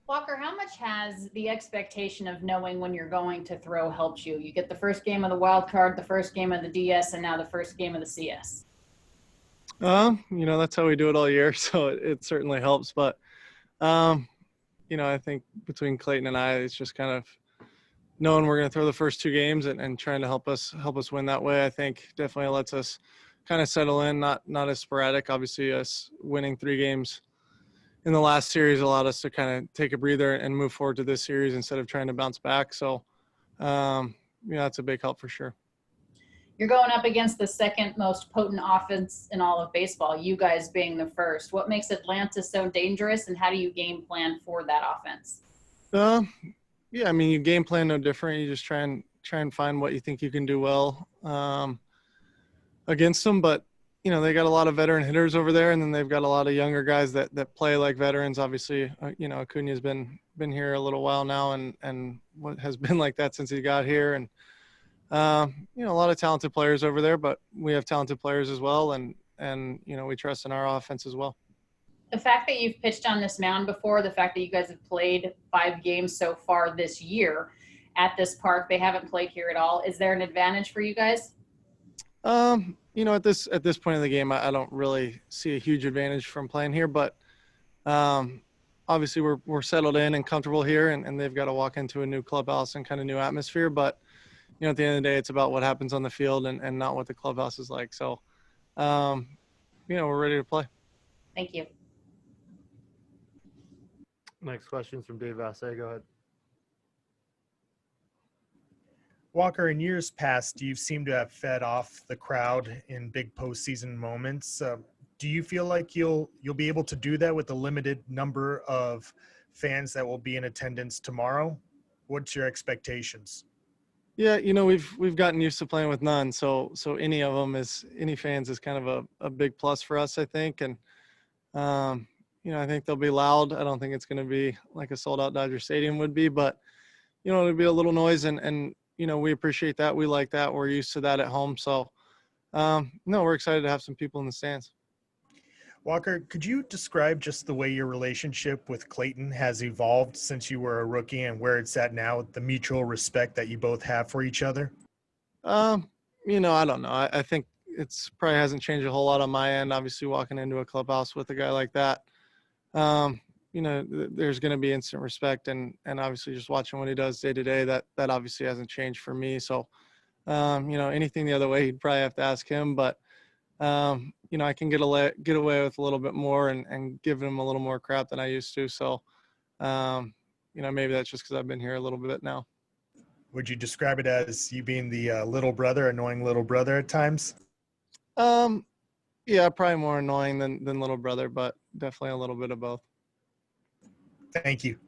Walker, how much has the expectation of knowing when you're going to throw helped you? You get the first game of the wild card, the first game of the DS, and now the first game of the CS. That's how we do it all year, so it certainly helps. But um, I think between Clayton and I, it's just kind of knowing we're going to throw the first two games and trying to help us win that way. I think definitely lets us kind of settle in, not as sporadic. Obviously, us winning three games in the last series allowed us to kind of take a breather and move forward to this series instead of trying to bounce back. So, that's a big help for sure. You're going up against the second most potent offense in all of baseball, you guys being the first. What makes Atlanta so dangerous, and how do you game plan for that offense? Uh, yeah, I mean, you game plan no different. You just try and find what you think you can do well against them. But they got a lot of veteran hitters over there, and then they've got a lot of younger guys that play like veterans. Obviously, Acuna's been here a little while now, and what has been like that since he got here. And a lot of talented players over there, but we have talented players as well, and we trust in our offense as well. The fact that you've pitched on this mound before, the fact that you guys have played 5 games so far this year at this park, they haven't played here at all. Is there an advantage for you guys? At this point in the game, I don't really see a huge advantage from playing here, but obviously we're settled in and comfortable here, and they've got to walk into a new clubhouse and kind of new atmosphere. But at the end of the day, it's about what happens on the field and not what the clubhouse is like. So, we're ready to play. Thank you. Next question is from Dave Vassay. Go ahead. Walker, in years past, you seem to have fed off the crowd in big postseason moments. Do you feel like you'll be able to do that with the limited number of fans that will be in attendance tomorrow? What's your expectations? Yeah, we've gotten used to playing with none, so any fans is kind of a big plus for us, I think. And I think they'll be loud. I don't think it's going to be like a sold out Dodger Stadium would be, but it'll be a little noise, and we appreciate that. We like that. We're used to that at home. So we're excited to have some people in the stands. Walker, could you describe just the way your relationship with Clayton has evolved since you were a rookie and where it's at now, the mutual respect that you both have for each other? I don't know. I think it's probably hasn't changed a whole lot on my end. Obviously, walking into a clubhouse with a guy like that, there's going to be instant respect, and obviously just watching what he does day to day, that obviously hasn't changed for me. So, anything the other way, he'd probably have to ask him, but I can get away with a little bit more and give him a little more crap than I used to. So, maybe that's just because I've been here a little bit now. Would you describe it as you being the little brother, annoying little brother at times? Yeah, probably more annoying than little brother, but definitely a little bit of both. Thank you.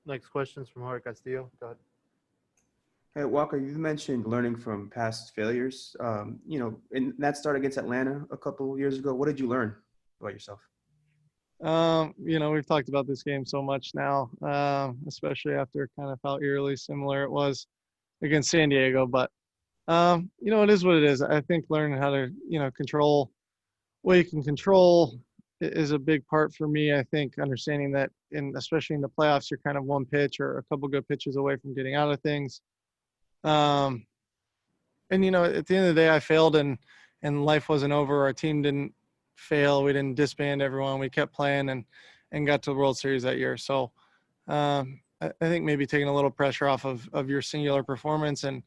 Next question is from Jorge Castillo. Go ahead. Hey, Walker, you mentioned learning from past failures. In that start against Atlanta a couple years ago, what did you learn about yourself? We've talked about this game so much now, especially after kind of how eerily similar it was against San Diego. But, it is what it is. I think learning how to, control what you can control is a big part for me. I think understanding that, especially in the playoffs, you're kind of one pitch or a couple good pitches away from getting out of things. At the end of the day, I failed and life wasn't over. Our team didn't fail. We didn't disband everyone. We kept playing and got to the World Series that year. So I think maybe taking a little pressure off of your singular performance and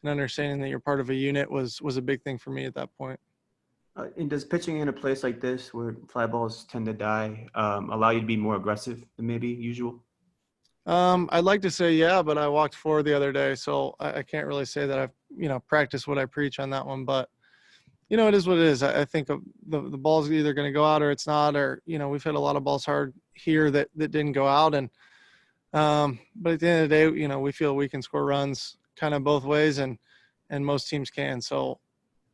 understanding that you're part of a unit was a big thing for me at that point. And does pitching in a place like this where fly balls tend to die allow you to be more aggressive than maybe usual? I'd like to say, yeah, but I walked 4 the other day, so I can't really say that I've, practiced what I preach on that one. But, it is what it is. I think the ball's either going to go out or it's not, or, we've hit a lot of balls hard here that didn't go out. And, but at the end of the day, we feel we can score runs kind of both ways, and most teams can. So,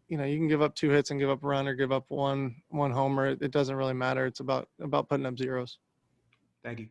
you can give up 2 hits and give up a run or give up one homer. It doesn't really matter. It's about putting up zeros. Thank you.